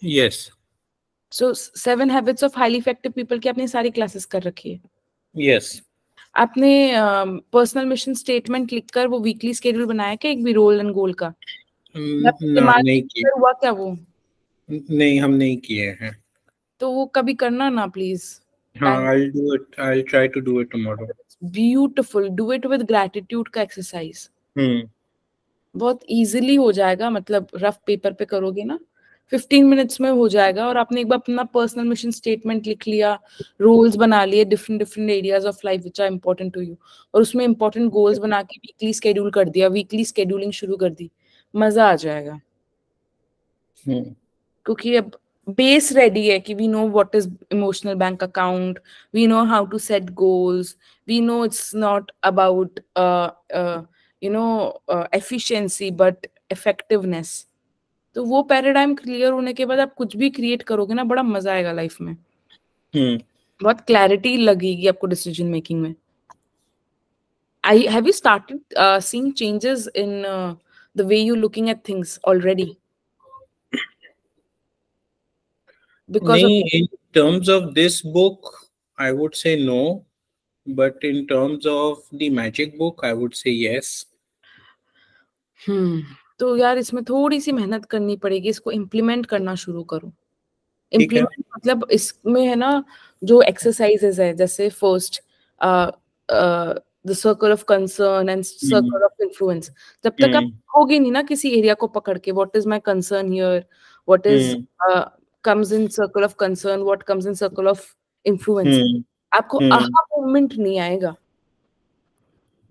Yes. So 7 habits of highly effective people की आपने सारी क्लासेस कर रखी है. Yes. आपने पर्सनल मिशन स्टेटमेंट लिखकर वो वीकली शेड्यूल बनाया क्या, एक भी रोल एंड गोल का? ना, दिमाग नहीं में किए. हुआ क्या वो? नहीं, हम नहीं किए हैं. तो वो कभी करना ना प्लीज. हाँ, I'll do it. I'll try to do it tomorrow. Beautiful. Do it with gratitude का एक्सरसाइज हम्म. बहुत इजीली हो जाएगा. मतलब रफ पेपर पे करोगे ना 15 मिनट्स में हो जाएगा. और आपने एक बार अपना पर्सनल मिशन स्टेटमेंट लिख लिया, रोल्स बना लिए, different different areas of life which are important to you, और उसमें इंपॉर्टेंट गोल्स बना के वीकली शेड्यूल कर दिया, वीकली शेड्यूलिंग शुरू कर दी, मजा आ जाएगा. क्योंकि अब बेस रेडी है कि we know what is emotional bank account, we know how to set goals, we know it's not about efficiency but effectiveness. तो वो पैराडाइम क्लियर होने के बाद आप कुछ भी क्रिएट करोगे ना, बड़ा मजा आएगा लाइफ में. बहुत क्लैरिटी लगेगी आपको डिसीजन मेकिंग में. I have you started seeing changes in the way you looking at things already? Because of In terms of this book, I would say no. But in terms of the magic book, I would say yes. तो यार इसमें थोड़ी सी मेहनत करनी पड़ेगी. इसको implement करना शुरू करो. इम्प्लीमेंट मतलब इसमें है ना, जो एक्सरसाइजेस है, जैसे first the circle of concern and circle of influence. जब तक आप होगे नहीं ना किसी एरिया को पकड़ के, what is my concern here, what is comes in circle of concern, what comes in circle of influence, आपको aha मोमेंट नहीं आएगा.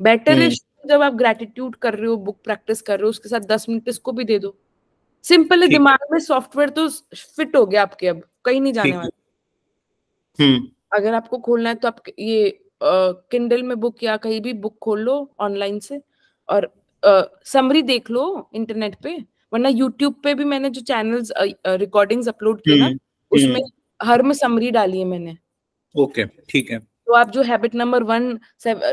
बेटर है जब आप ग्रेटिट्यूड कर रहे हो, बुक प्रैक्टिस कर रहे हो, उसके साथ 10 मिनट इसको भी दे दो. सिंपल है. दिमाग में सॉफ्टवेयर तो फिट हो गया आपके, अब कहीं नहीं जाने वाला. अगर आपको खोलना है तो आप ये किंडल में बुक या कहीं भी बुक खोल लो ऑनलाइन से, और समरी देख लो इंटरनेट पे. वरना यूट्यूब पे भी मैंने जो चैनल्स रिकॉर्डिंग्स अपलोड किए ना, उसमें हर में समरी डाली है मैंने. ओके, ठीक है. तो आप जो हैबिट नंबर 1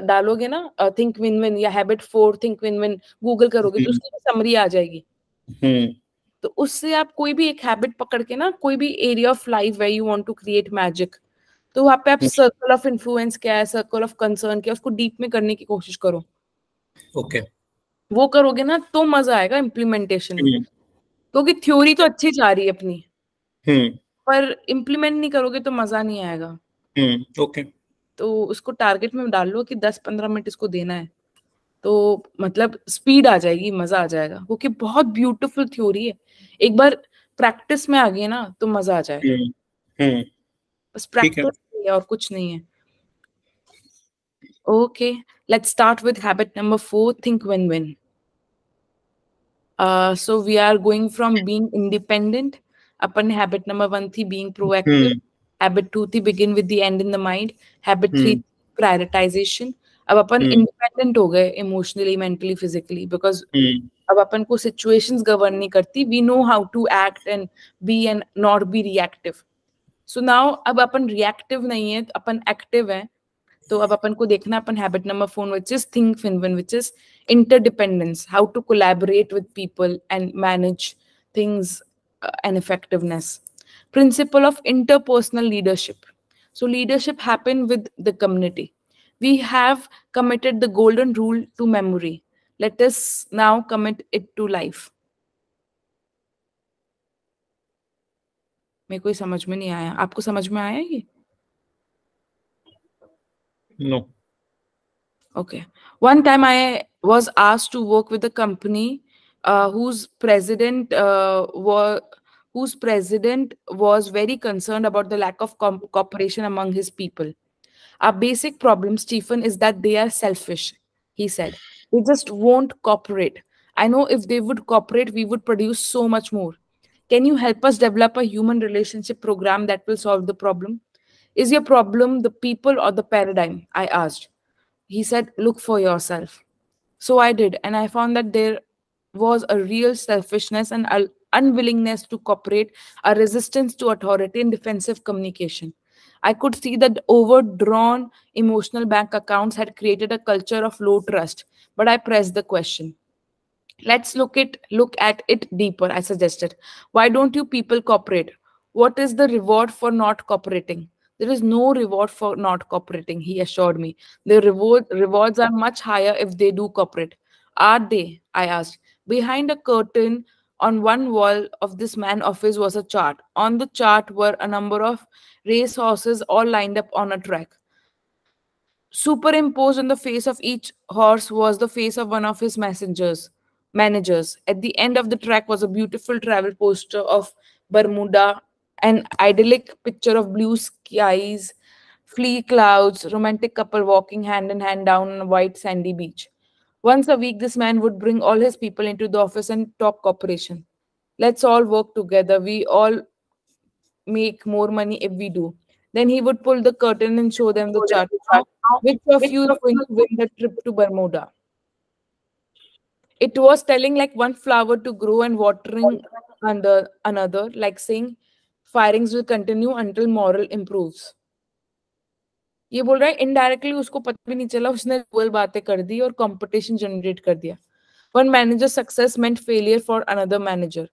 डालोगे ना, थिंक विन विन, या habit 4 think win win, Google करोगे तो उसकी समरी आ जाएगी. तो उससे आप कोई भी एक हैबिट पकड़ के ना, कोई भी area of life way you want to create magic, तो वहां पे आप सर्कल ऑफ इन्फ्लुएंस क्या है, सर्कल ऑफ कंसर्न क्या है, उसको डीप में करने की कोशिश करो. ओके. वो करोगे ना तो मजा आएगा इम्प्लीमेंटेशन में. क्योंकि थ्योरी तो अच्छी जा रही है अपनी, पर इम्प्लीमेंट नहीं करोगे तो मजा नहीं आएगा. ओके. तो उसको टारगेट में डाल लो कि 10-15 मिनट इसको देना है, तो मतलब स्पीड आ जाएगी, मजा आ जाएगा. क्योंकि बहुत ब्यूटीफुल थ्योरी है. एक बार प्रैक्टिस में आ गई ना तो मजा आ जाएगा. बस प्रैक्टिस है और कुछ नहीं है. Okay, let's start with habit number 4, think win win. So we are going from being independent. Upon habit number 1 थी being proactive. Habit 2 थी begin with the end in the mind. Habit 3 prioritization. अब अपन independent हो गए emotionally, mentally, physically, because अब अपन को situations govern नहीं करती. We know how to act and be and not be reactive. So now अब अपन reactive नहीं है, अपन active है. तो अब अपन को देखना अपन habit number 4 which is think win win, which is interdependence, how to collaborate with people and manage things and effectiveness. Principle of interpersonal leadership. So leadership happen with the community. We have committed the golden rule to memory. Let us now commit it to life. मेरे को समझ में नहीं आया, आपको समझ में आया ये? No. Okay. One time I was asked to work with a company whose president was very concerned about the lack of cooperation among his people. Our basic problem, Stephen, is that they are selfish, he said. They just won't cooperate. I know if they would cooperate, we would produce so much more. Can you help us develop a human relationship program that will solve the problem? Is your problem the people or the paradigm? I asked. He said, look for yourself. So I did, and I found that there was a real selfishness and unwillingness to cooperate, a resistance to authority and defensive communication. I could see that overdrawn emotional bank accounts had created a culture of low trust. But I pressed the question, Let's look at it deeper, I suggested. Why don't you people cooperate? What is the reward for not cooperating? There is no reward for not cooperating, he assured me. The rewards are much higher if they do cooperate. Are they? I asked. Behind a curtain on one wall of this man's office was a chart. On the chart were a number of race horses all lined up on a track. Superimposed on the face of each horse was the face of one of his managers. At the end of the track was a beautiful travel poster of Bermuda, an idyllic picture of blue skies, fleecy clouds, romantic couple walking hand in hand down a white sandy beach. Once a week, this man would bring all his people into the office and talk cooperation. Let's all work together. We all make more money if we do. Then he would pull the curtain and show them the chart. Now, which of you is going to win the trip to Bermuda? It was telling like one flower to grow and watering under another, like saying firings will continue until moral improves. ये बोल रहा है indirectly उसको पता भी नहीं चला उसने डुअल बातें कर दी और कंपटीशन जनरेट कर दिया. One manager's success meant failure for another manager.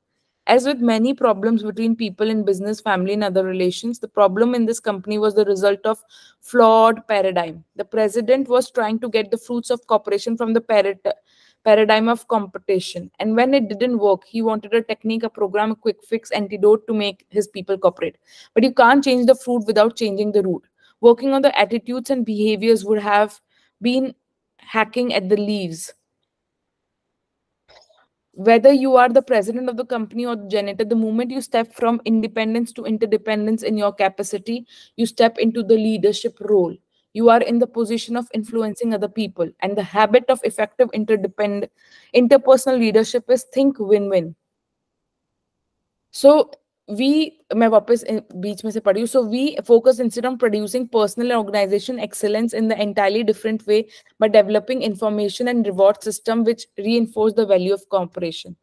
As with many problems between people in business, family, and other relations, the problem in this company was the result of flawed paradigm. The president was trying to get the fruits of cooperation from the paradigm of competition. And when it didn't work, he wanted a technique, a program, a quick fix antidote to make his people cooperate. But you can't change the fruit without changing the root. Working on the attitudes and behaviors would have been hacking at the leaves. Whether you are the president of the company or the janitor, the moment you step from independence to interdependence in your capacity, you step into the leadership role. You are in the position of influencing other people. And the habit of effective interpersonal leadership is think win-win. So मैं वापस बीच में से पढ़ी हूँ. So we focus instead on producing personal and organization excellence in the entirely different way by developing information and reward system which reinforce the value of cooperation.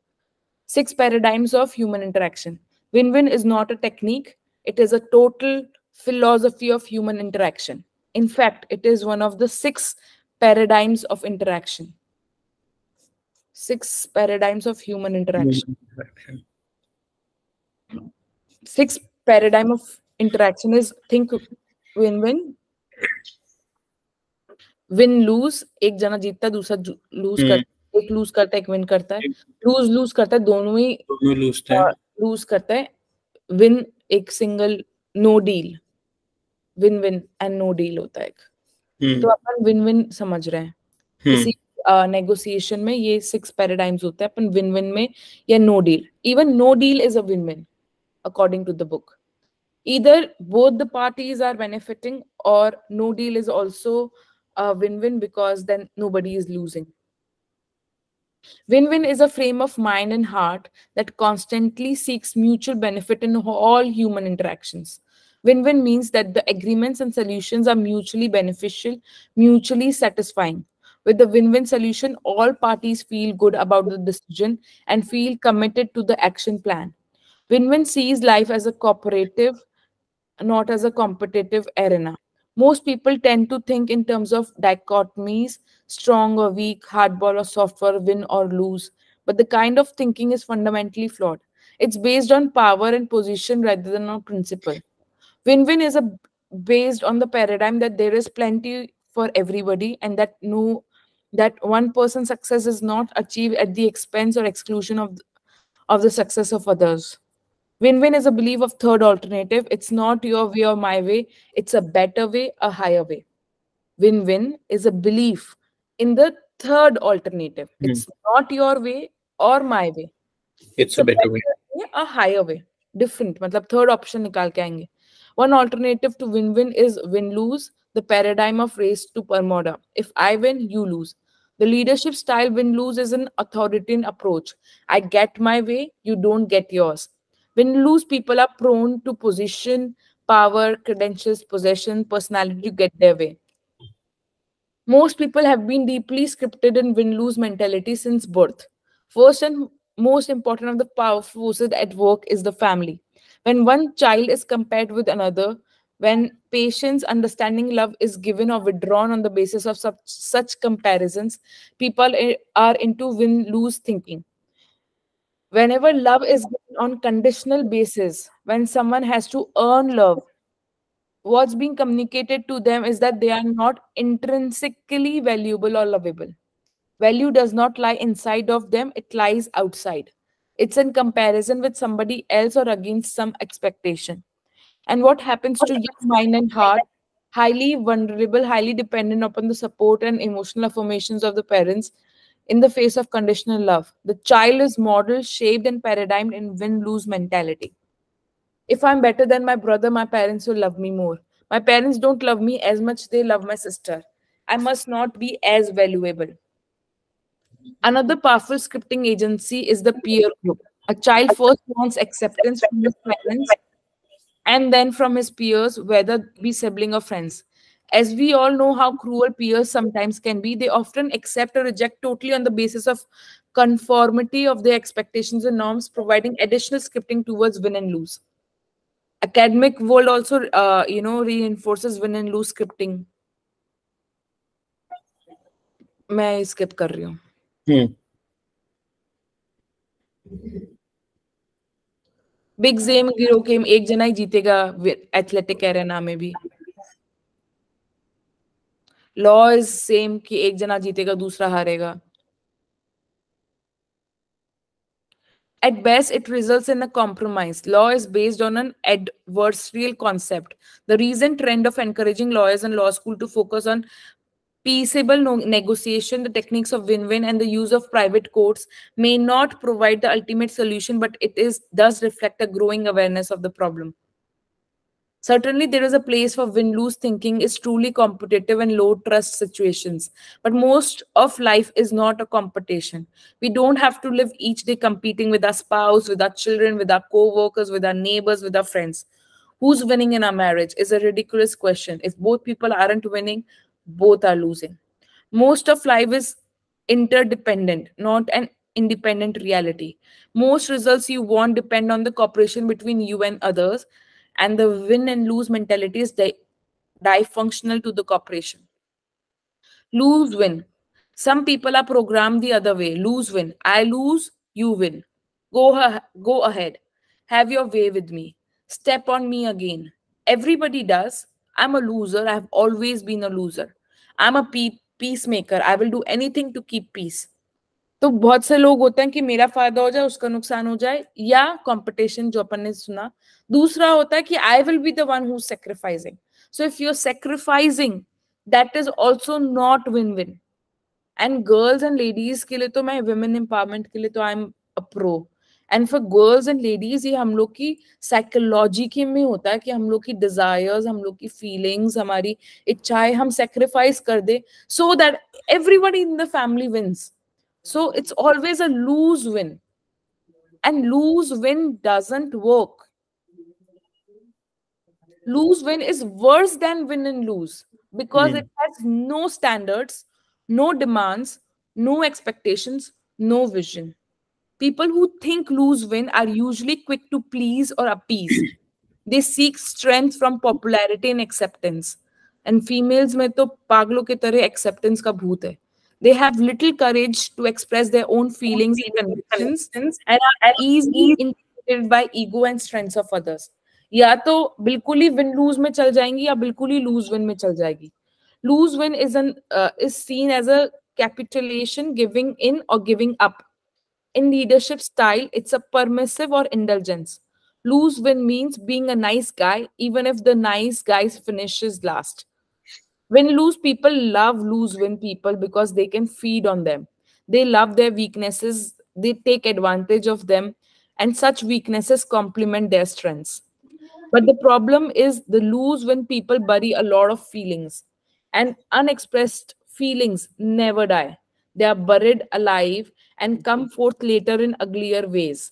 6 paradigms of human interaction. Win-win is not a technique. It is a total philosophy of human interaction. In fact, it is one of the 6 paradigms of interaction. 6 paradigms of human interaction. 6 paradigm of interaction is think win-win, win-lose. एक जना जीतता है दूसरा loose करता है, एक loose करता है एक विन करता है, लूज करता है दोनों ही लूज करता है, विन एक single no deal, win win and no deal होता है एक. तो अपन विन विन समझ रहे हैं किसी नेगोशिएशन में ये 6 पैराडाइम्स होते हैं. अपन विन विन में या no deal, even no deal is a win win according to the book. Either both the parties are benefiting or no deal is also a win-win because then nobody is losing. Win-win is a frame of mind and heart that constantly seeks mutual benefit in all human interactions. Win-win means that the agreements and solutions are mutually beneficial, mutually satisfying. With the win-win solution, all parties feel good about the decision and feel committed to the action plan. Win-win sees life as a cooperative, not as a competitive arena. Most people tend to think in terms of dichotomies, strong or weak, hardball or softball, win or lose. But the kind of thinking is fundamentally flawed. It's based on power and position rather than on principle. Win-win is based on the paradigm that there is plenty for everybody and that one person's success is not achieved at the expense or exclusion of the success of others. Win-win is a belief of third alternative. It's not your way or my way. It's a better way, a higher way. Win-win is a belief in the third alternative. It's not your way or my way. It's a better way, a higher way. Different. मतलब third option निकाल के आएंगे. One alternative to win-win is win-lose, the paradigm of race to Bermuda. If I win, you lose. The leadership style win-lose is an authoritarian approach. I get my way, you don't get yours. Win-lose people are prone to position, power, credentials, possession, personality to get their way. Most people have been deeply scripted in win-lose mentality since birth. First and most important of the powerful forces at work is the family. When one child is compared with another, When patience, understanding love is given or withdrawn on the basis of such comparisons, people are into win-lose thinking. Whenever love is given on conditional basis, when someone has to earn love, what's being communicated to them is that they are not intrinsically valuable or lovable. Value does not lie inside of them, it lies outside. It's in comparison with somebody else or against some expectation. And what happens to young mind and heart, highly vulnerable, highly dependent upon the support and emotional affirmations of the parents in the face of conditional love. The child is modeled, shaped, and paradigmed in win lose mentality. If I'm better than my brother, my parents will love me more. My parents don't love me as much they love my sister. I must not be as valuable. Another powerful scripting agency is the peer group. A child first wants acceptance from his parents and then from his peers, whether be sibling or friends. As we all know how cruel peers sometimes can be, they often accept or reject totally on the basis of conformity of their expectations and norms, providing additional scripting towards win and lose. Academic world also, reinforces win and lose scripting. मैं skip कर रही हूँ. Big GeM गिरो के एक जना ही जीतेगा athletic arena में भी. लॉ इज सेम कि एक जना जीतेगा दूसरा हारेगा. At best, it results in a compromise. Law is based on an adversarial concept. The recent trend of encouraging lawyers and law school to focus on peaceable negotiation, the techniques of win-win, and the use of private courts may not provide the ultimate solution, but does reflect a growing awareness of the problem. Certainly, there is a place for win-lose thinking is truly competitive and low-trust situations. But most of life is not a competition. We don't have to live each day competing with our spouse, with our children, with our co-workers, with our neighbors, with our friends. Who's winning in our marriage is a ridiculous question. If both people aren't winning, both are losing. Most of life is interdependent, not an independent reality. Most results you want depend on the cooperation between you and others, and the win and lose mentality is dysfunctional to the cooperation. Lose win. Some people are programmed the other way. Lose win. I lose, you win. Go ahead. Have your way with me. Step on me again. Everybody does. I'm a loser. I've always been a loser. I'm a peacemaker. I will do anything to keep peace. तो बहुत से लोग होते हैं कि मेरा फायदा हो जाए उसका नुकसान हो जाए, या कंपटीशन जो अपन ने सुना. दूसरा होता है कि I will be the one who sacrificing. So if you are sacrificing, that is also not win win. And girls and ladies के लिए तो मैं वुमेन एम्पावरमेंट के लिए तो I am a pro. And for girls and ladies ये हम लोग की साइकोलॉजी के में होता है कि हम लोग की डिजायर्स, हम लोग की फीलिंग्स, हमारी इच्छाएं हम सैक्रिफाइस कर दे so that everybody in the family wins. So it's always a lose win. And lose win doesn't work. Lose win is worse than win and lose because it has no standards, no demands, no expectations, no vision. People who think lose win are usually quick to please or appease. They seek strength from popularity and acceptance. And females में तो पागलों के तरह acceptance का भूत है. They have little courage to express their own feelings and convictions and are easily intimidated by ego and strengths of others. या तो बिल्कुल ही win lose में चल जाएंगी या बिल्कुल ही lose win में चल जाएगी. Lose win is seen as a capitulation, giving in or giving up. In leadership style, it's a permissive or indulgence. Lose win means being a nice guy, even if the nice guy finishes last. Win lose people love lose win people because they can feed on them. They love their weaknesses, they take advantage of them, and such weaknesses complement their strengths. But the problem is the lose when people bury a lot of feelings, and unexpressed feelings never die. They are buried alive and come forth later in uglier ways.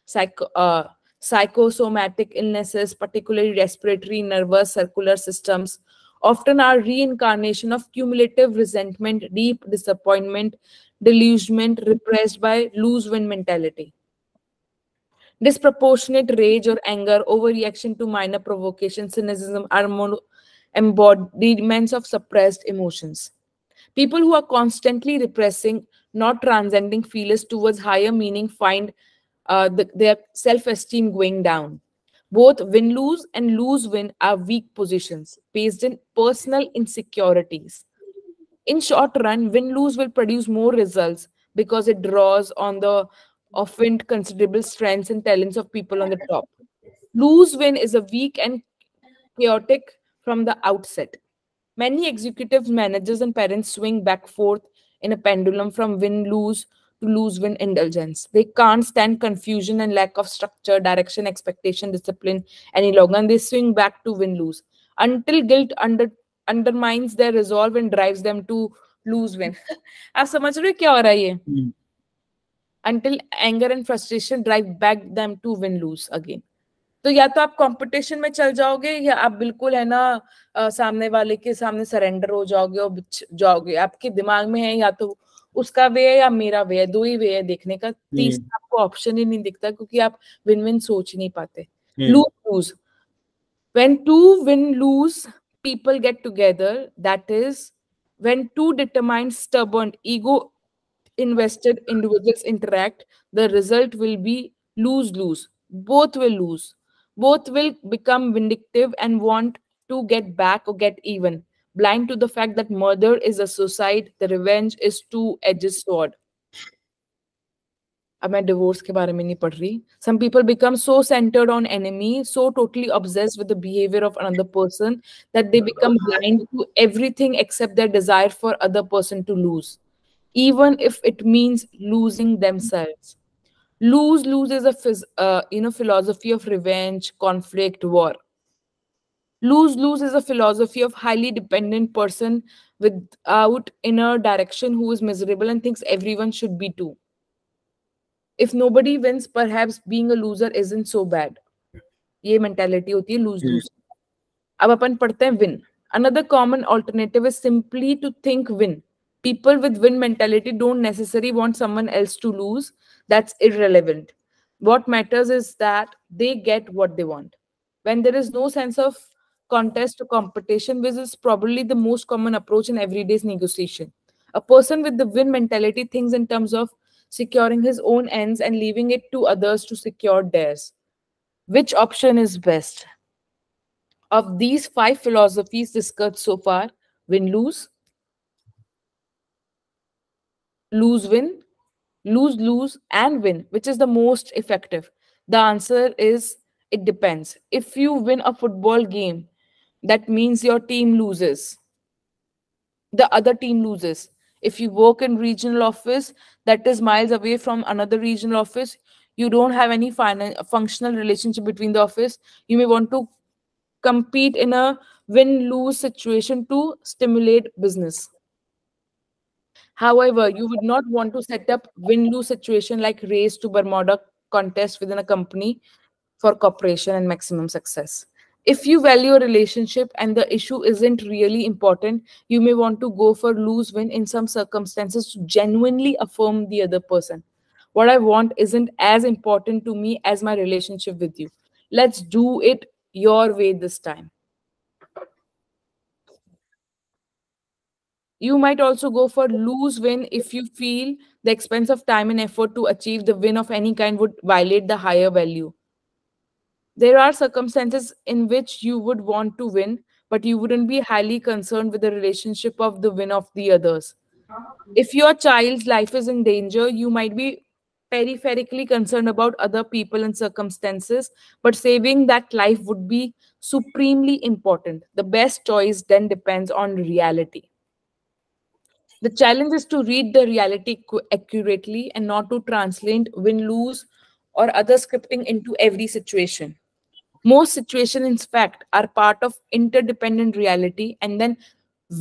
Psycho, uh, Psychosomatic illnesses, particularly respiratory, nervous, circular systems, often are reincarnation of cumulative resentment, deep disappointment, delusionment repressed by lose win mentality. Disproportionate rage or anger, overreaction to minor provocation, cynicism are more embodiments of suppressed emotions. People who are constantly repressing, not transcending feelings towards higher meaning find their self esteem going down. Both win lose and lose win are weak positions based in personal insecurities. In short run, win lose will produce more results because it draws on the often considerable strengths and talents of people on the top. Lose win is a weak and chaotic from the outset. Many executives, managers, and parents swing back forth in a pendulum from win lose to lose win indulgence. They can't stand confusion and lack of structure, direction, expectation, discipline any longer, and they swing back to win lose until undermines their resolve and drives them to lose win. आप समझ रहे हो क्या हो रहा है ये? Until anger and frustration drive back them to win lose again. तो या तो आप कंपटीशन में चल जाओगे या आप बिल्कुल है ना सामने वाले के सामने सरेंडर हो जाओगे और जाओगे. आपके दिमाग में है या तो उसका वे है या मेरा वे है, दो ही वे है देखने का, तीसरा आपको ऑप्शन ही नहीं दिखता क्योंकि आप विन विन सोच नहीं पाते. Lose lose. When two win lose people get together, that is when two determined, stubborn, ego invested individuals interact, the result will be lose lose. Both will lose. Both will become vindictive and want to get back or get even, blind to the fact that murder is a suicide, the revenge is two-edged sword. अब मैं divorce के बारे में नहीं पढ़ रही. Some people become so centered on enemy, so totally obsessed with the behavior of another person that they become blind to everything except their desire for other person to lose, even if it means losing themselves. Lose lose is a philosophy of revenge, conflict, war. Lose lose is a philosophy of highly dependent person without inner direction who is miserable and thinks everyone should be too. If nobody wins, perhaps being a loser isn't so bad. ये mentality होती है lose lose. अब अपन पढ़ते हैं win. Another common alternative is simply to think win. People with win mentality don't necessarily want someone else to lose. That's irrelevant. What matters is that they get what they want. When there is no sense of contest or competition, which is probably the most common approach in everyday's negotiation. A person with the win mentality thinks in terms of securing his own ends and leaving it to others to secure theirs. Which option is best? Of these 5 philosophies discussed so far, win-lose, lose-win, lose-lose, and win, which is the most effective? The answer is it depends. If you win a football game, that means your team loses. The other team loses. If you work in regional office that is miles away from another regional office, you don't have any functional relationship between the office. You may want to compete in a win-lose situation to stimulate business. However, you would not want to set up win-lose situation like race to Bermuda contest within a company for cooperation and maximum success. If you value a relationship and the issue isn't really important, you may want to go for lose-win in some circumstances to genuinely affirm the other person. What I want isn't as important to me as my relationship with you. Let's do it your way this time. You might also go for lose-win if you feel the expense of time and effort to achieve the win of any kind would violate the higher value. There are circumstances in which you would want to win, but you wouldn't be highly concerned with the relationship of the win of the others. If your child's life is in danger, you might be peripherically concerned about other people and circumstances, but saving that life would be supremely important. The best choice then depends on reality. The challenge is to read the reality accurately and not to translate win lose or other scripting into every situation. Most situations, in fact, are part of interdependent reality, and then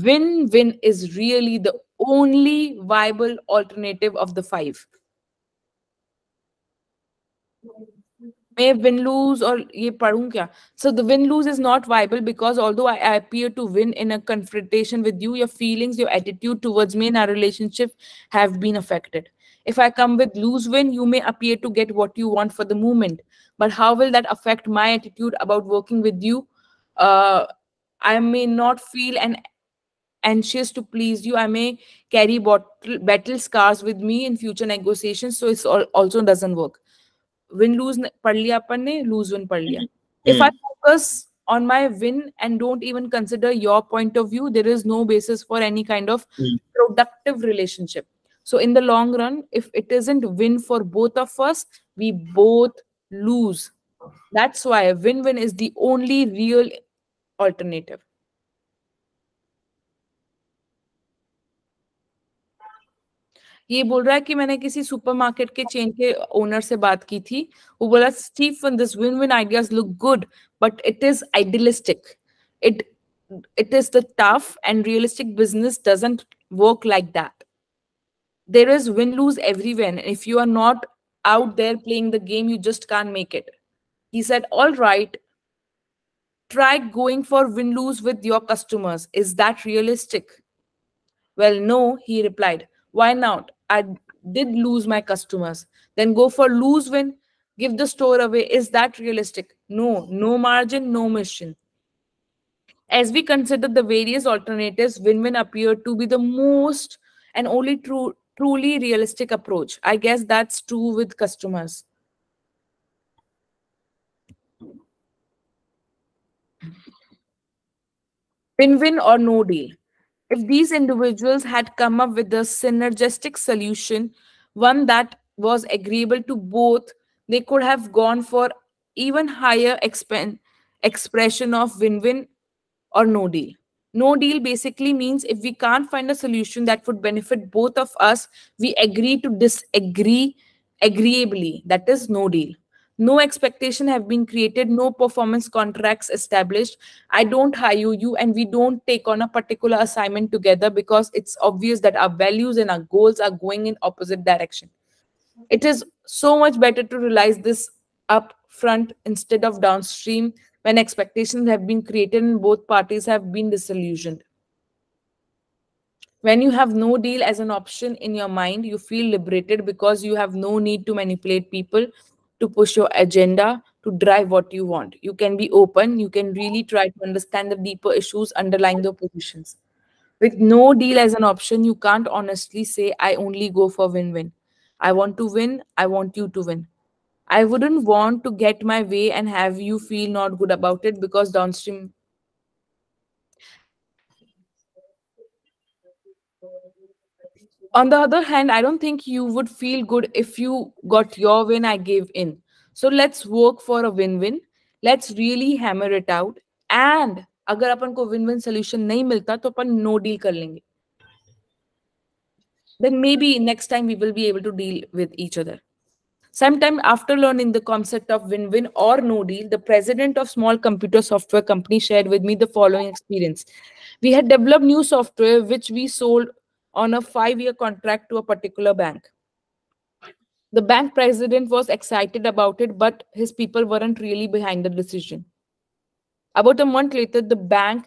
win win is really the only viable alternative of the 5. May win lose or ye padhun kya? So the win lose is not viable because although I appear to win in a confrontation with you, your feelings, your attitude towards me and our relationship have been affected. If I come with lose win, you may appear to get what you want for the moment, but how will that affect my attitude about working with you? uh, I may not feel anxious to please you. I may carry battle scars with me in future negotiations, so it's also doesn't work. Win lose पढ़ लिया अपन ने, lose win पढ़ लिया. If I Hmm. focus on my win and don't even consider your point of view, there is no basis for any kind of Hmm. productive relationship. So in the long run, if it isn't win for both of us, we both lose. That's why win-win is the only real alternative. ये बोल रहा है कि मैंने किसी supermarket के chain के owner से बात की थी. वो बोला, Stephen, this win win ideas look good but it is idealistic. It it is the tough and realistic business doesn't work like that. There is win lose everywhere, and if you are not out there playing the game, you just can't make it. He said, all right, try going for win lose with your customers. Is that realistic? Well, no, he replied. Why not? I did lose my customers. Then go for lose win, give the store away. Is that realistic? No, no margin, no mission. As we consider the various alternatives, win win appeared to be the most and only truly realistic approach. I guess that's true with customers. Win win or no deal. If these individuals had come up with a synergistic solution, one that was agreeable to both, they could have gone for even higher expression of win-win or no deal. No deal basically means if we can't find a solution that would benefit both of us, we agree to disagree agreeably. That is no deal. No expectation have been created, no performance contracts established. I don't hire you and we don't take on a particular assignment together because it's obvious that our values and our goals are going in opposite direction. It is so much better to realize this up front instead of downstream when expectations have been created and both parties have been disillusioned. When you have no deal as an option in your mind, you feel liberated because you have no need to manipulate people to push your agenda, to drive what you want. You can be open, you can really try to understand the deeper issues underlying the positions. With no deal as an option, you can't honestly say, I only go for win win. I want to win, I want you to win. I wouldn't want to get my way and have you feel not good about it because downstream. On the other hand, I don't think you would feel good if you got your win, I gave in. So let's work for a win win. Let's really hammer it out. And अगर अपन को win win solution नहीं मिलता तो अपन no deal कर लेंगे. Then maybe next time we will be able to deal with each other. Sometime after learning the concept of win-win or no deal, the president of small computer software company shared with me the following experience. We had developed new software which we sold on a 5-year contract to a particular bank. The bank president was excited about it, but his people weren't really behind the decision. About a month later, the bank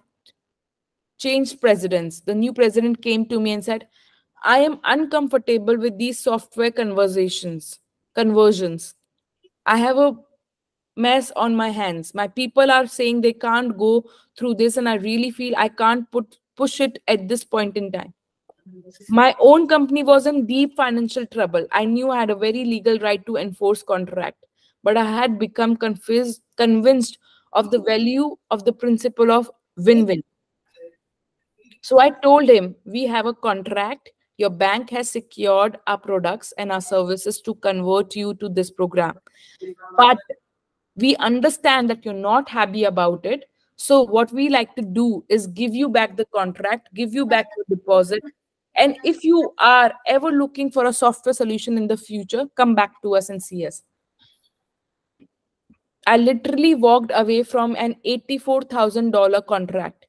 changed presidents. The new president came to me and said, I am uncomfortable with these software conversions. I have a mess on my hands. My people are saying they can't go through this, and I really feel I can't push it at this point in time. My own company was in deep financial trouble. I knew I had a very legal right to enforce contract, but I had become convinced of the value of the principle of win-win. So I told him, we have a contract. Your bank has secured our products and our services to convert you to this program. But we understand that you're not happy about it. So what we like to do is give you back the contract, give you back your deposit. And if you are ever looking for a software solution in the future, come back to us and see us. I literally walked away from an $84,000 contract.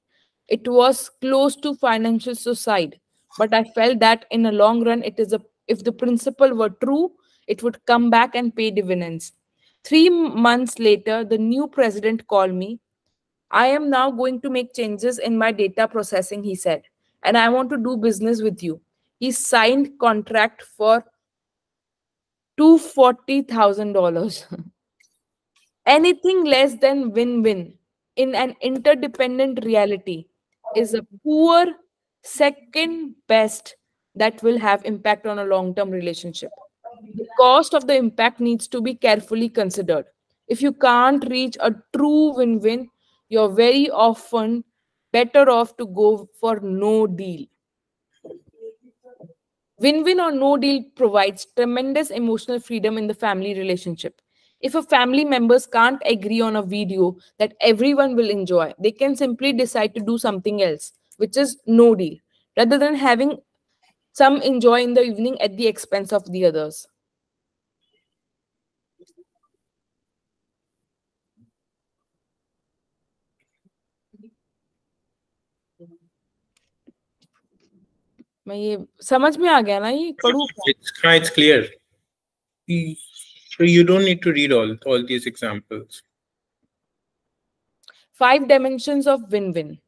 It was close to financial suicide, but I felt that in the long run, if the principle were true, it would come back and pay dividends. 3 months later, the new president called me. I am now going to make changes in my data processing, he said, and I want to do business with you. He signed contract for $240,000. Anything less than win-win in an interdependent reality is a poor second best that will have impact on a long-term relationship. The cost of the impact needs to be carefully considered. If you can't reach a true win-win, you're very often better off to go for no deal. Win-win or no deal provides tremendous emotional freedom in the family relationship. If a family members can't agree on a video that everyone will enjoy, they can simply decide to do something else, which is no deal, rather than having some enjoy in the evening at the expense of the others. मैं ये समझ में आ गया ना, ये पढ़ूं क्या? It's clear. So you don't need to read all these examples. 5 dimensions of win-win.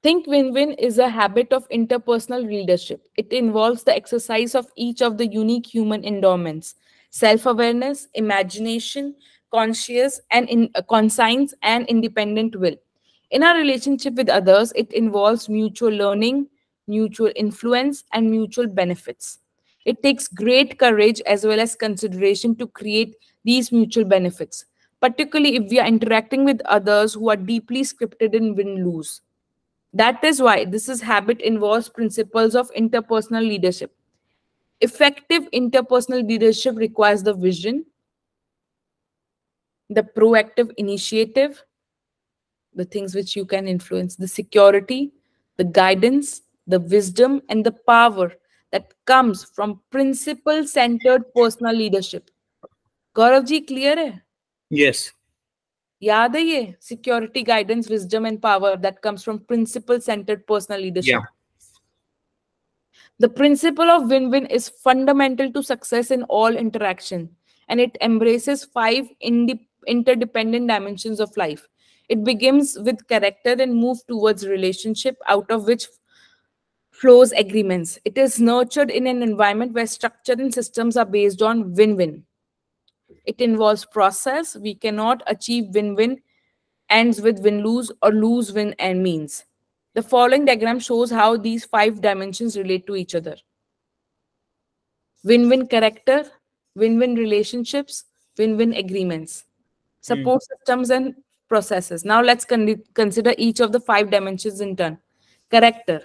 Think win-win is a habit of interpersonal leadership. It involves the exercise of each of the unique human endowments: self-awareness, imagination, conscience, and independent will. In our relationship with others, it involves mutual learning, mutual influence, and mutual benefits. It takes great courage as well as consideration to create these mutual benefits, particularly if we are interacting with others who are deeply scripted in win-lose. That is why this is habit involves principles of interpersonal leadership. Effective interpersonal leadership requires the vision, the proactive initiative, the things which you can influence, the security, the guidance, the wisdom, and the power that comes from principle centered personal leadership. Gaurav ji clear है? Yes. याद है ये? Security, guidance, wisdom, and power that comes from principle centered personal leadership. Yeah. The principle of win-win is fundamental to success in all interaction, and it embraces 5 interdependent dimensions of life. It begins with character and moves towards relationship, out of which flows agreements. It is nurtured in an environment where structure and systems are based on win-win. It involves process. We cannot achieve win-win ends with win-lose or lose-win and means. The following diagram shows how these 5 dimensions relate to each other: win-win character, win-win relationships, win-win agreements, support systems, and processes. Now let's consider each of the 5 dimensions in turn. Character.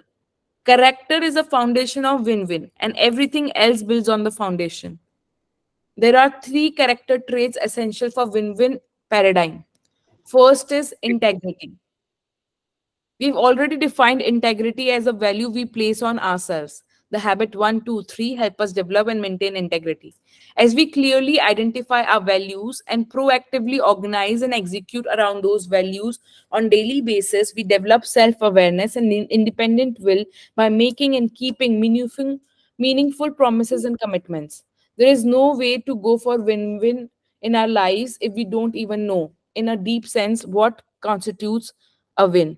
Character is a foundation of win-win, and everything else builds on the foundation. There are 3 character traits essential for win-win paradigm. First is integrity. We've already defined integrity as a value we place on ourselves. The habit 1, 2, 3 help us develop and maintain integrity. As we clearly identify our values and proactively organize and execute around those values on daily basis, we develop self-awareness and independent will by making and keeping meaningful promises and commitments. There is no way to go for win-win in our lives if we don't even know, in a deep sense, what constitutes a win,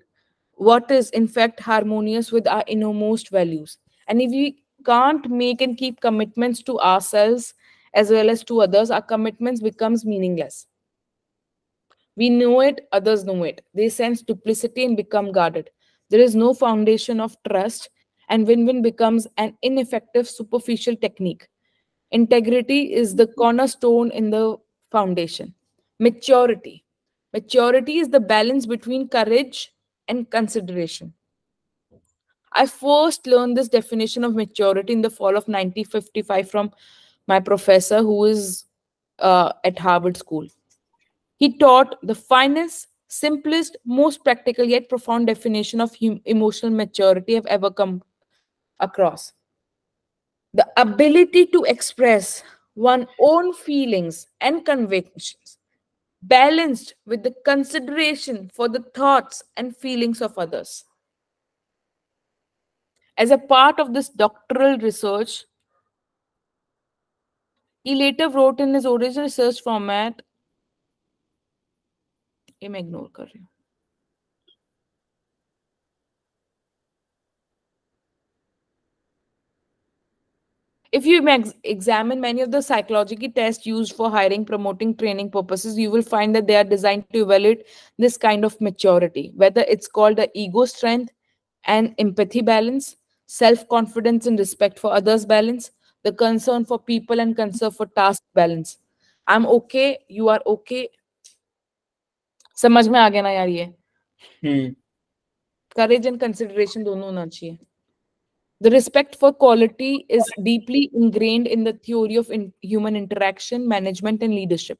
what is in fact harmonious with our innermost values. And if we can't make and keep commitments to ourselves as well as to others, our commitments becomes meaningless. We know it, others know it. They sense duplicity and become guarded. There is no foundation of trust, and win-win becomes an ineffective superficial technique. Integrity is the cornerstone in the foundation. Maturity. Maturity is the balance between courage and consideration. I first learned this definition of maturity in the fall of 1955 from my professor who is at Harvard School. He taught the finest, simplest, most practical yet profound definition of emotional maturity I've ever come across: the ability to express one's own feelings and convictions, balanced with the consideration for the thoughts and feelings of others. As a part of this doctoral research, he later wrote in his original research format, ये मैं ignore कर रही हूँ. If you examine many of the psychological tests used for hiring, promoting, training purposes, you will find that they are designed to evaluate this kind of maturity, whether it's called the ego strength and empathy balance, self confidence and respect for others balance, the concern for people and concern for task balance. I'm okay, you are okay. समझ में आ गया ना यार ये? Courage and consideration दोनों होना चाहिए. The respect for quality is deeply ingrained in the theory of human interaction, management, and leadership.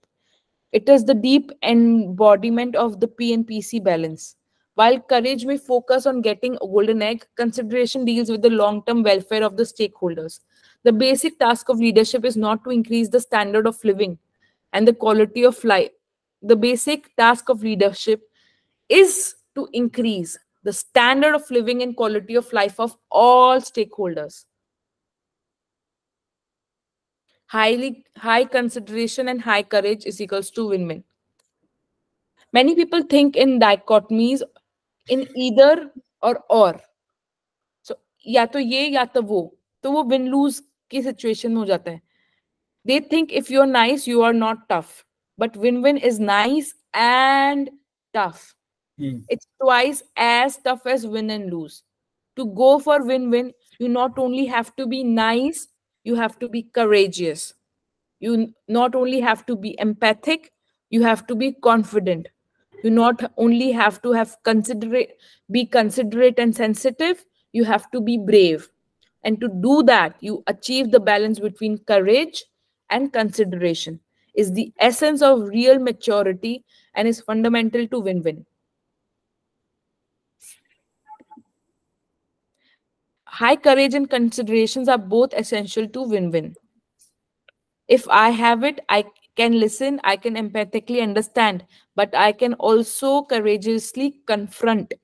It is the deep embodiment of the P and PC balance. While courage may focus on getting a golden egg, consideration deals with the long term welfare of the stakeholders. The basic task of leadership is not to increase the standard of living and the quality of life. The basic task of leadership is to increase the standard of living and quality of life of all stakeholders. High consideration and high courage is equals to win-win. Many people think in dichotomies, in either or. So या तो ये या तो वो win lose की situation में हो जाता है. They think if you're nice, you are not tough. But win-win is nice and tough. It's twice as tough as win and lose. To go for win-win, you not only have to be nice, you have to be courageous. You not only have to be empathic, you have to be confident. You not only have to be considerate and sensitive, you have to be brave. And to do that, you achieve the balance between courage and consideration. Is the essence of real maturity and is fundamental to win-win. High courage and considerations are both essential to win-win. If I have it, I can listen, I can empathically understand, but I can also courageously confront.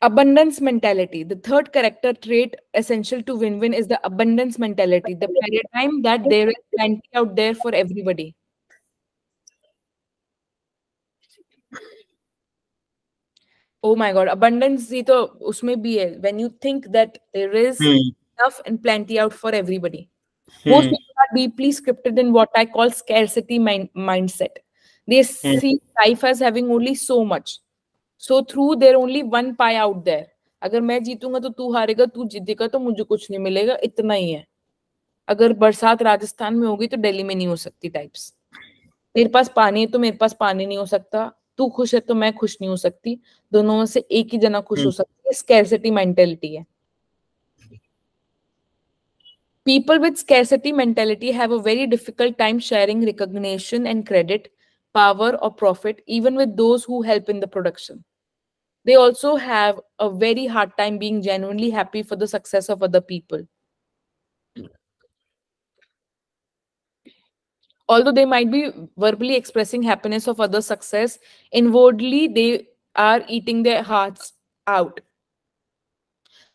Abundance mentality. The third character trait essential to win-win is the abundance mentality, the paradigm that there is plenty out there for everybody. Oh my God, abundance ही तो उसमें भी है. When you think that there is enough and plenty out for everybody. Most people are deeply scripted in what I call scarcity mindset. They see life as having only so much. So through there only one pie out there. अगर मैं जीतूंगा तो तू हारेगा, तू जीतेगा तो मुझे कुछ नहीं मिलेगा, इतना ही है. अगर बरसात राजस्थान में होगी तो दिल्ली में नहीं हो सकती टाइप्स. मेरे पास पानी है तो मेरे पास पानी नहीं हो सकता. तू खुश है तो मैं खुश नहीं हो सकती. दोनों में से एक ही जना खुश हो सकती है. स्कैरसिटी मेंटालिटी है. People with scarcity mentality have a very difficult time sharing recognition and credit, power or profit, even with those who help in the production. They also have a very hard time being genuinely happy for the success of other people. Although they might be verbally expressing happiness of other success, inwardly they are eating their hearts out.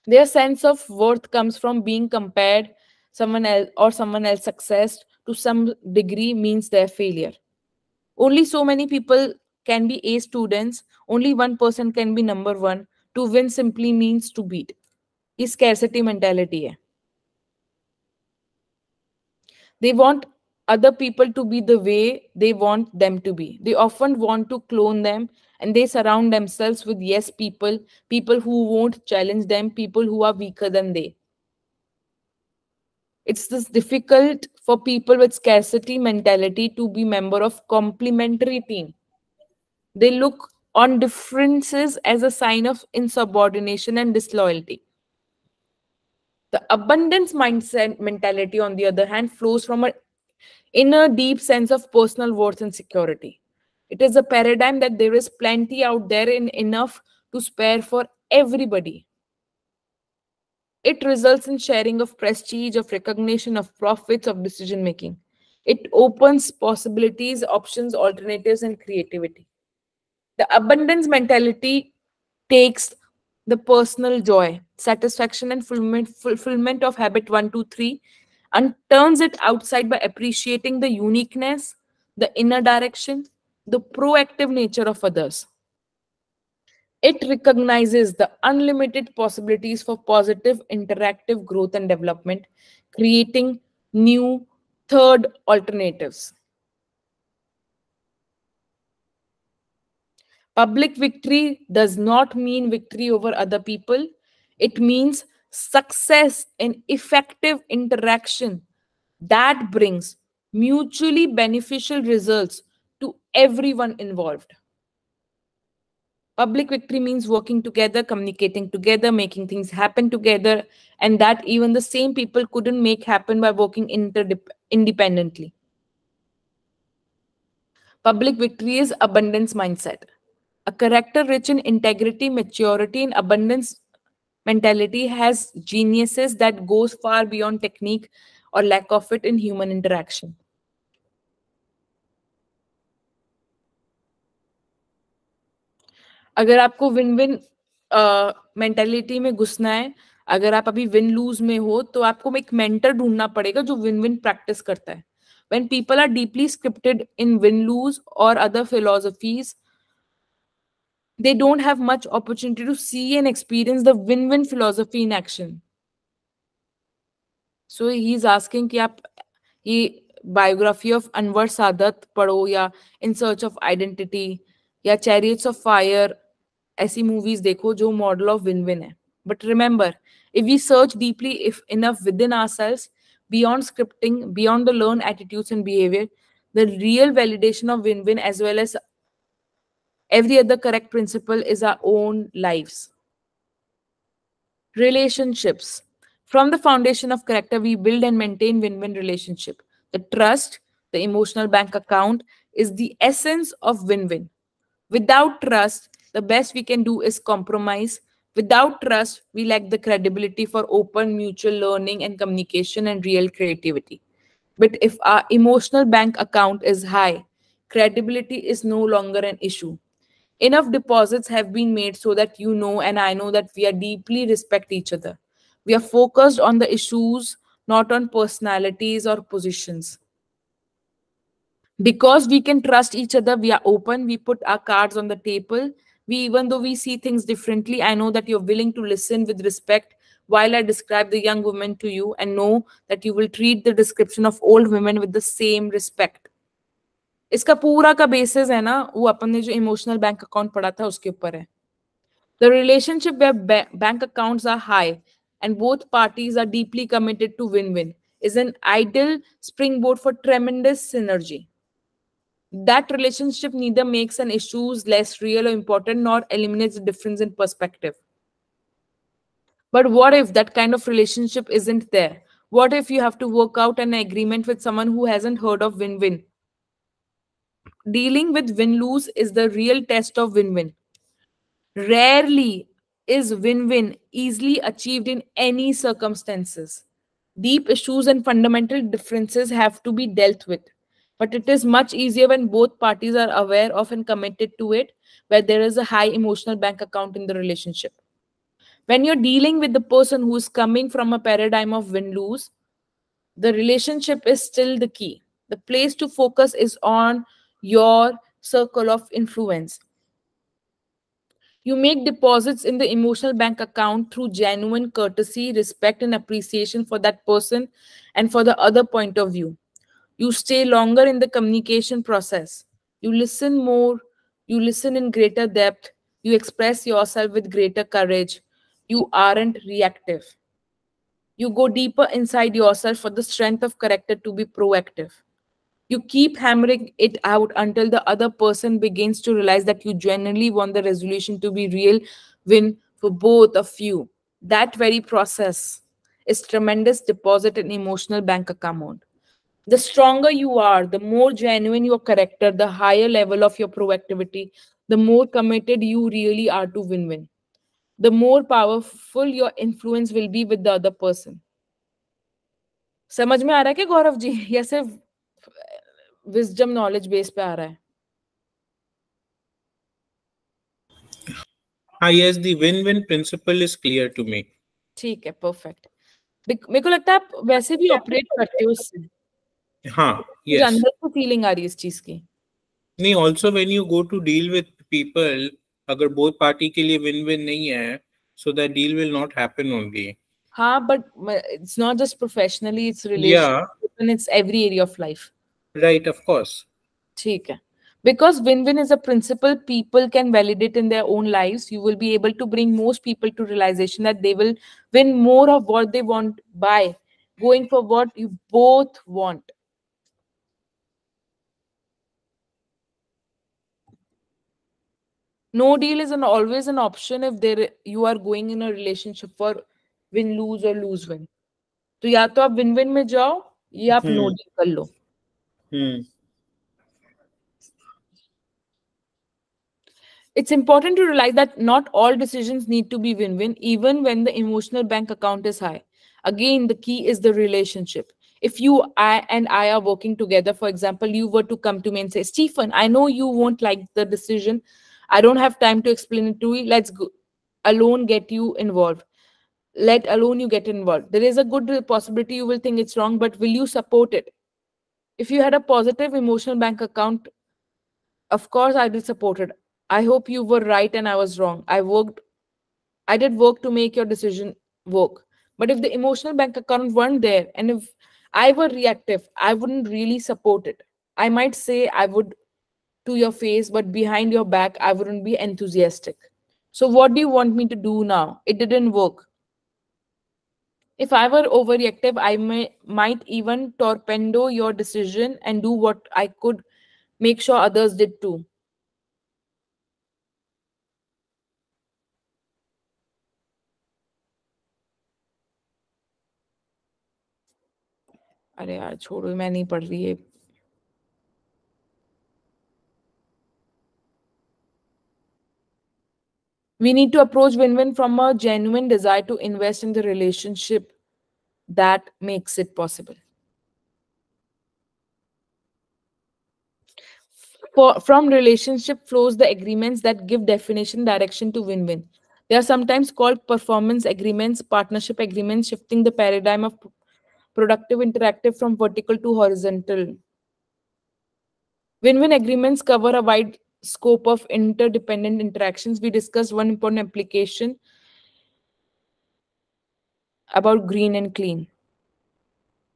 Their sense of worth comes from being compared someone else success to some degree means their failure. Only so many people can be A students. Only one person can be number one. To win simply means to beat. ये scarcity mentality है. They want other people to be the way they want them to be. They often want to clone them and they surround themselves with yes people, people who won't challenge them, people who are weaker than they. It's this difficult for people with scarcity mentality to be member of complementary team. They look on differences as a sign of insubordination and disloyalty. The abundance mindset mentality, on the other hand, flows from an inner deep sense of personal worth and security. It is a paradigm that there is plenty out there and enough to spare for everybody. It results in sharing of prestige, of recognition, of profits, of decision making. It opens possibilities, options, alternatives, and creativity. The abundance mentality takes the personal joy, satisfaction, and fulfillment of habit 1, 2, 3 and turns it outside by appreciating the uniqueness, the inner direction, the proactive nature of others. It recognizes the unlimited possibilities for positive interactive growth and development, creating new third alternatives. Public victory does not mean victory over other people. It means success in effective interaction that brings mutually beneficial results to everyone involved. Public victory means working together, communicating together, making things happen together, and that even the same people couldn't make happen by working independently. Public victory is abundance mindset. A character rich in integrity, maturity, and abundance mentality has geniuses that goes far beyond technique or lack of it in human interaction. अगर आपको win win mentality में घुसना है, अगर आप अभी win loose में हो, तो आपको एक मेंटर ढूंढना पड़ेगा जो विन विन प्रैक्टिस करता है. When people are deeply scripted in win lose or other philosophies, they don't have much opportunity to see and experience the win win philosophy in action. So he's asking कि आप ये biography of Anwar सादत पढ़ो, या in search of identity, या chariots of fire, ऐसी movies देखो जो model of win win है. But remember, if we search deeply if enough within ourselves, beyond scripting, beyond the learned attitudes and behavior, the real validation of win win as well as every other correct principle is our own lives. Relationships. From the foundation of character, we build and maintain win-win relationship. The trust, the emotional bank account, is the essence of win-win. Without trust, the best we can do is compromise. Without trust, we lack the credibility for open mutual learning and communication and real creativity. But if our emotional bank account is high, credibility is no longer an issue. Enough deposits have been made so that you know and I know that we are deeply respect each other. We are focused on the issues, not on personalities or positions. Because we can trust each other, we are open, we put our cards on the table. We, even though we see things differently, I know that you're willing to listen with respect while I describe the young women to you, and know that you will treat the description of old women with the same respect. इसका पूरा का basis है ना, वो अपन ने जो emotional bank account पढ़ा था उसके ऊपर है. The relationship where bank accounts are high and both parties are deeply committed to win-win is an ideal springboard for tremendous synergy. That relationship neither makes an issues less real or important nor eliminates the difference in perspective. But what if that kind of relationship isn't there? What if you have to work out an agreement with someone who hasn't heard of win-win? Dealing with win-lose is the real test of win-win. Rarely is win-win easily achieved in any circumstances. Deep issues and fundamental differences have to be dealt with. But it is much easier when both parties are aware of and committed to it, where there is a high emotional bank account in the relationship. When you're dealing with the person who is coming from a paradigm of win-lose, the relationship is still the key. The place to focus is on your circle of influence. You make deposits in the emotional bank account through genuine courtesy, respect, and appreciation for that person and for the other point of view. You stay longer in the communication process. You listen more. You listen in greater depth. You express yourself with greater courage. You aren't reactive. You go deeper inside yourself for the strength of character to be proactive. You keep hammering it out until the other person begins to realize that you genuinely want the resolution to be real win for both of you. That very process is tremendous deposit in emotional bank account. The stronger you are, the more genuine your character, the higher level of your proactivity, the more committed you really are to win-win. The more powerful your influence will be with the other person. समझ में आ रहा है क्या गौरव जी, या सिर्फ wisdom knowledge base पे आ रहा है? हाँ, yes, the win-win principle is clear to me. ठीक है, परफेक्ट. मेरे को लगता है आप वैसे भी ऑपरेट करते हो उससे. हाँ, मुझे yes. अंदर को फीलिंग आ रही है इस चीज की. नहीं, also when you go to deal with people, अगर both party के लिए win-win नहीं है, so that deal will not happen only. हाँ, but it's not just professionally, it's Yeah, relationship and it's every area of life. right, of course. ठीक है. Because win-win is a principle people can validate in their own lives, you will be able to bring most people to realization that they will win more of what they want by going for what you both want. No deal is always an option if you are going in a relationship for win lose or lose win. तो या तो आप win win में जाओ या आप no Hmm. Deal कर लो. Hmm. It's important to realize that not all decisions need to be win-win, even when the emotional bank account is high. Again, the key is the relationship. If I are working together, for example, you were to come to me and say, Stephen, I know you won't like the decision. I don't have time to explain it to you. Let's go alone get you involved. Let alone you get involved. There is a good possibility you will think it's wrong, but will you support it? If you had a positive emotional bank account, of course I did support it. I hope you were right and I was wrong. I did work to make your decision work. But if the emotional bank account weren't there and if I were reactive, I wouldn't really support it. I might say I would to your face, but behind your back, I wouldn't be enthusiastic. So, what do you want me to do now? It didn't work. If I were overreactive, might even torpedo your decision and do what I could make sure others did too. अरे यार छोड़ो मैं नहीं पढ़ रही है. We need to approach win-win from a genuine desire to invest in the relationship that makes it possible. From relationship flows the agreements that give definition direction to win-win. They are sometimes called performance agreements, partnership agreements, shifting the paradigm of productive interactive from vertical to horizontal. Win-win agreements cover a wide scope of interdependent interactions. We discussed one important application about green and clean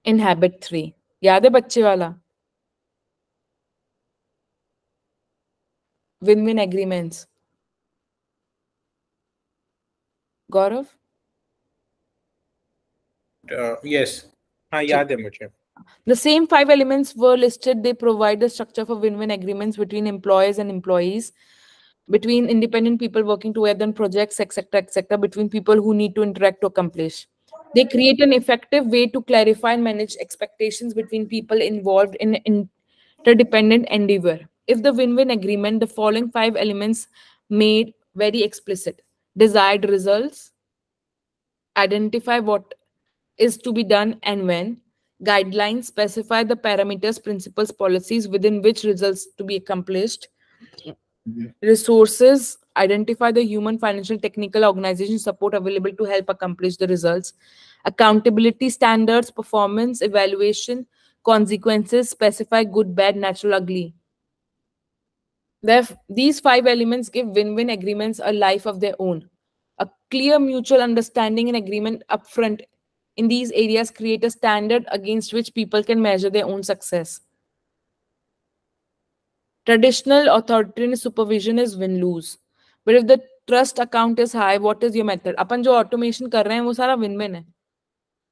in habit 3. याद है बच्चे वाला? Win-win agreements. Gaurav? Yes. हाँ ठीक. याद है मुझे. The same 5 elements were listed. They provide the structure for win-win agreements between employers and employees, between independent people working together on projects, etc., between people who need to interact to accomplish. They create an effective way to clarify and manage expectations between people involved in interdependent endeavor. If the win-win agreement, the following 5 elements made very explicit: desired results, identify what is to be done and when, guidelines specify the parameters, principles, policies within which results to be accomplished, resources identify the human, financial, technical, organization support available to help accomplish the results, accountability standards, performance evaluation, consequences specify good, bad, natural, ugly. These 5 elements give win-win agreements a life of their own. A clear mutual understanding and agreement upfront in these areas create a standard against which people can measure their own success. Traditional authoritarian supervision is win-lose. But if the trust account is high, what is your method? अपन जो automation कर रहे हैं वो सारा win-win है.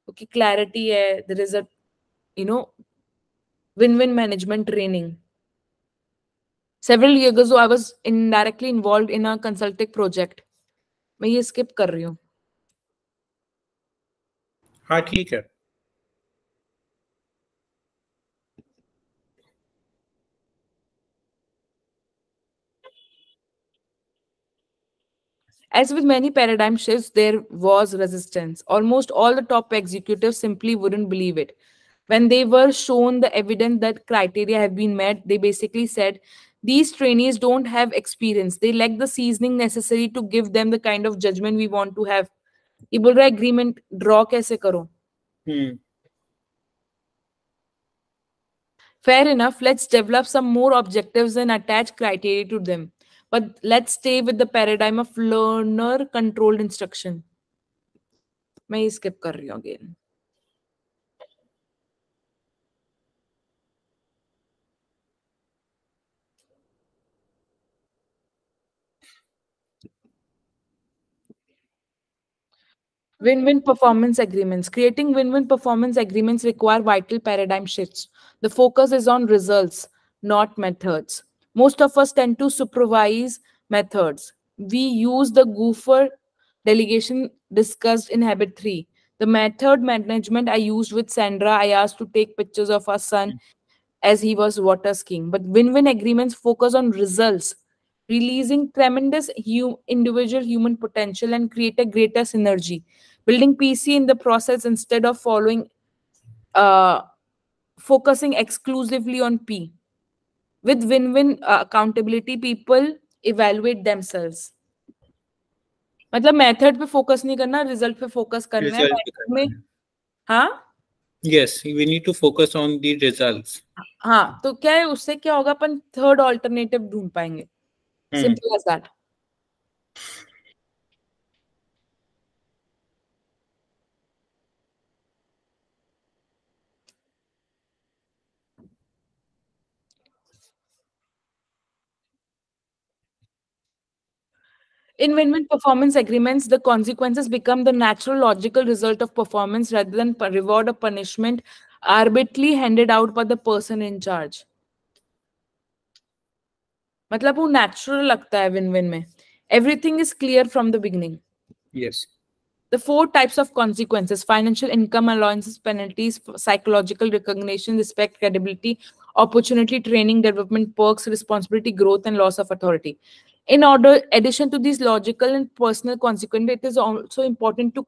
क्योंकि clarity है, there is a, you know, win-win management training. Several years ago, I was indirectly involved in a consulting project. मैं ये skip कर रही हूँ. हाँ ठीक है. As with many paradigm shifts, there was resistance. Almost all the top executives simply wouldn't believe it. When they were shown the evidence that criteria have been met, they basically said, these trainees don't have experience. They lack the seasoning necessary to give them the kind of judgment we want to have. ये बोल रहा है agreement draw कैसे करो? Fair enough, let's develop some more objectives and attach criteria to them. but let's stay with the paradigm of learner controlled instruction. मैं ये skip कर रही हूँ again. Win-win performance agreements. Creating win-win performance agreements require vital paradigm shifts. The focus is on results, not methods. Most of us tend to supervise methods. We use the goofer delegation discussed in habit 3. The method management I used with Sandra, I asked to take pictures of our son as he was water skiing. But win-win agreements focus on results, releasing tremendous individual human potential and create a greater synergy, building PC in the process instead of uh, focusing exclusively on P. With win-win accountability, people evaluate themselves. मतलब method पे focus नहीं करना, result पे focus करना है method में. हाँ, yes, we need to focus on the results. हाँ, तो क्या है, उससे क्या होगा, अपन थर्ड ऑल्टरनेटिव ढूंढ पाएंगे. Simple as that. In win-win performance agreements, the consequences become the natural logical result of performance rather than reward or punishment arbitrarily handed out by the person in charge. मतलब वो natural लगता है win-win में. Everything is clear from the beginning. Yes. The 4 types of consequences: financial, income, allowances, penalties, psychological recognition, respect, credibility, opportunity, training, development, perks, responsibility, growth, and loss of authority. In order, addition to these logical and personal consequences, it is also important to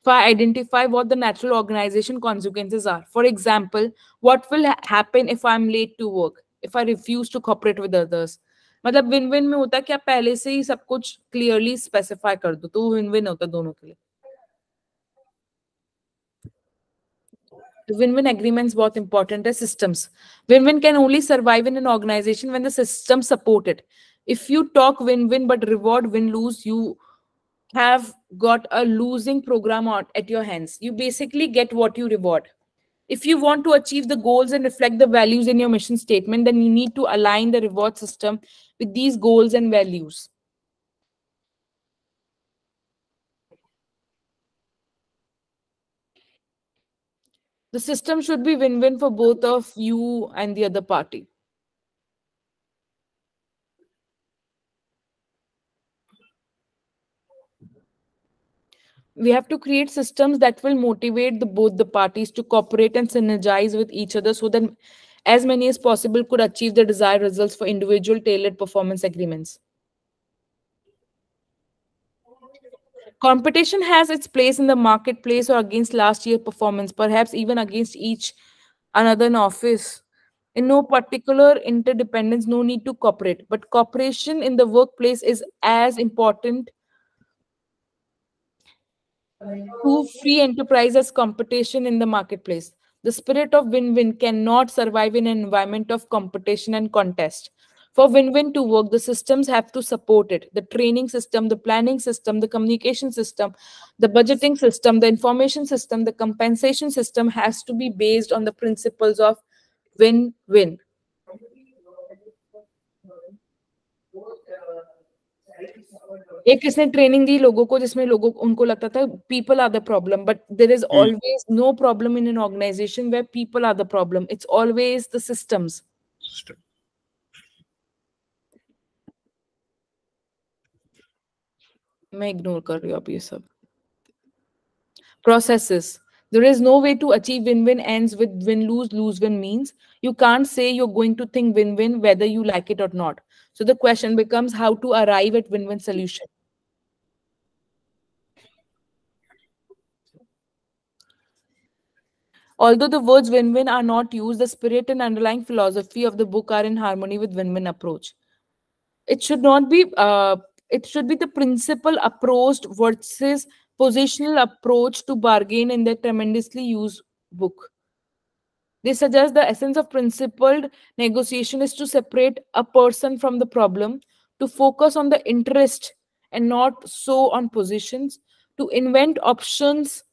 identify what the natural organization consequences are. For example, what will happen if I'm late to work, if I refuse to cooperate with others? मतलब win win में होता है कि आप पहले से ही सब कुछ क्लियरली स्पेसिफाई कर दो, तो विन विन होता है दोनों के लिए. Win-win agreements बहुत important है. Systems. Win-win can only survive in an organization when the systems support it. If you talk win-win but reward win-lose, you have got a losing program at your hands. You basically get what you reward. If you want to achieve the goals and reflect the values in your mission statement, then you need to align the reward system with these goals and values. The system should be win-win for both of you and the other party. We have to create systems that will motivate both the parties to cooperate and synergize with each other so that as many as possible could achieve the desired results for individual tailored performance agreements. Competition has its place in the marketplace or against last year's performance, perhaps even against each another in office. In no particular interdependence, no need to cooperate. But cooperation in the workplace is as important to free enterprise as competition in the marketplace. The spirit of win-win cannot survive in an environment of competition and contest. For win-win to work, the systems have to support it. The training system, the planning system, the communication system, the budgeting system, the information system, the compensation system has to be based on the principles of win-win. एक किसने training दी लोगों को जिसमें लोगों उनको लगता था people are the problem, but there is always no problem in an organization where people are the problem. It's always the systems. मैं इग्नोर कर रही हूँ अब ये सब. Processes. There is no way to achieve win-win ends with win-lose, lose-win means. You can't say you're going to think win-win whether you like it or not. So the question becomes how to arrive at win-win solution. Although the words win-win are not used, the spirit and underlying philosophy of the book are in harmony with win-win approach. It should not be, it should be the principal approach versus positional approach to bargain in the tremendously used book. They suggest the essence of principled negotiation is to separate a person from the problem. to focus on the interest and not so on positions, to invent options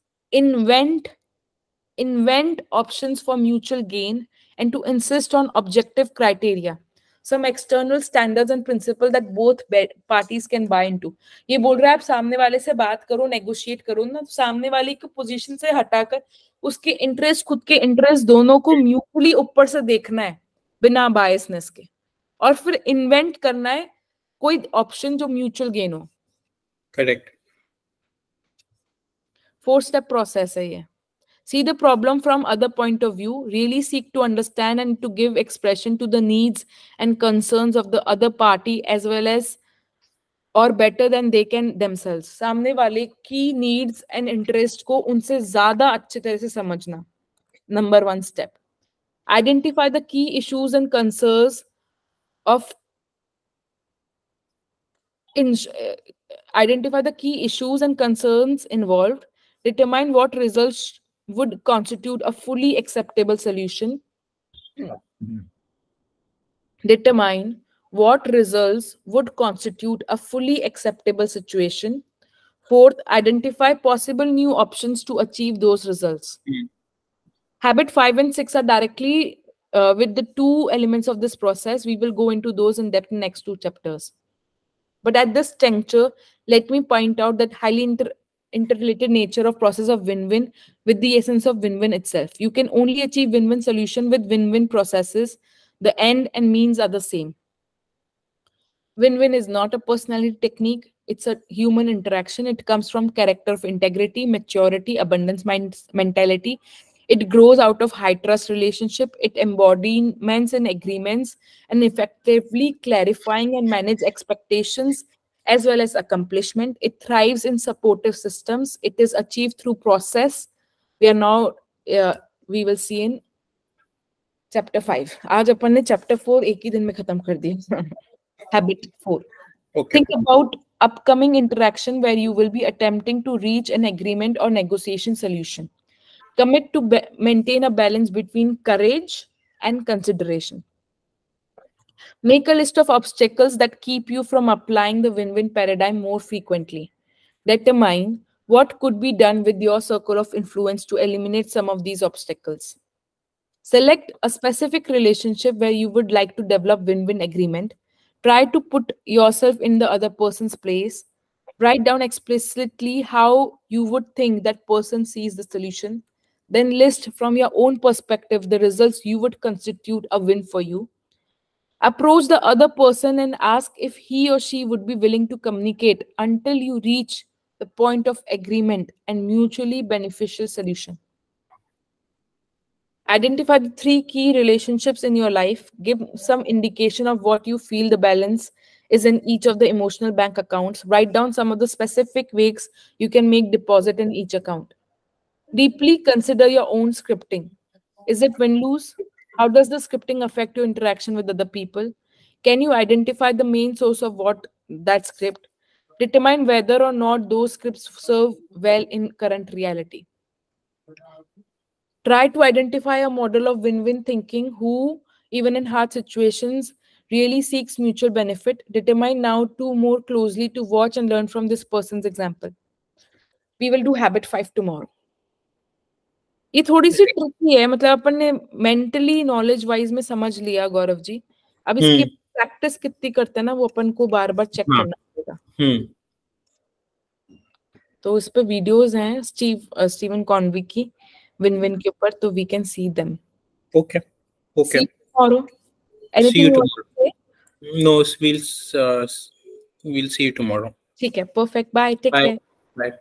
for mutual gain, and to insist on objective criteria, some external standards and principle that both parties can buy into. ये बोल रहा है आप सामने वाले से बात करो, नेगोशिएट करो ना, तो सामने वाले की पोजीशन से हटाकर उसके इंटरेस्ट, खुद के इंटरेस्ट दोनों को म्यूचुअली ऊपर से देखना है बिना बायसनेस के, और फिर इन्वेंट करना है कोई ऑप्शन जो म्यूचुअल गेन हो. करेक्ट. 4-step process है ये. See the problem from other point of view, really seek to understand and to give expression to the needs and concerns of the other party as well as or better than they can themselves. सामने वाले की needs and interest को उनसे ज़्यादा अच्छे तरह से समझना. Number 1 step. Identify the key issues and concerns of identify the key issues and concerns involved. Determine what results would constitute a fully acceptable solution. Determine what results would constitute a fully acceptable situation. 4th, identify possible new options to achieve those results. Habit 5 and 6 are directly with the 2 elements of this process. We will go into those in depth in next 2 chapters. But at this juncture, let me point out that highly interrelated nature of process of win-win with the essence of win-win itself. You can only achieve win-win solution with win-win processes. The end and means are the same. Win-win is not a personality technique. It's a human interaction. It comes from character of integrity, maturity, abundance mentality. It grows out of high trust relationship. It embodiments and agreements and effectively clarifying and manage expectations as well as accomplishment. It thrives in supportive systems. It is achieved through process. We are now, we will see in chapter 5. आज अपन ने chapter 4 एक ही दिन में खत्म कर दिया. Habit 4. Okay. Think about upcoming interaction where you will be attempting to reach an agreement or negotiation solution. Commit to maintain a balance between courage and consideration. Make a list of obstacles that keep you from applying the win-win paradigm more frequently. Determine what could be done with your circle of influence to eliminate some of these obstacles. Select a specific relationship where you would like to develop win-win agreement. Try to put yourself in the other person's place. Write down explicitly how you would think that person sees the solution. Then list from your own perspective the results you would constitute a win for you. Approach the other person and ask if he or she would be willing to communicate until you reach the point of agreement and mutually beneficial solution. Identify the 3 key relationships in your life. Give some indication of what you feel the balance is in each of the emotional bank accounts. Write down some of the specific ways you can make deposit in each account. Deeply consider your own scripting. Is it win-lose? How does the scripting affect your interaction with other people? Can you identify the main source of that script? Determine whether or not those scripts serve well in current reality. Try to identify a model of win-win thinking who, even in hard situations, really seeks mutual benefit. Determine now to more closely to watch and learn from this person's example. We will do habit 5 tomorrow. ये थोड़ी सी tricky है, मतलब अपन ने mentally knowledge wise में समझ लिया गौरव जी. अब इसकी प्रैक्टिस कितनी करते हैं ना, वो अपन को बार बार चेक करना पड़ेगा. तो इस पे वीडियोस हैं स्टीवन कॉन्वी की विन-विन के ऊपर, तो we can see them. Okay okay. tomorrow. Anything you want to say? No, we'll see you tomorrow. ठीक है, perfect. Bye. Take care. Bye.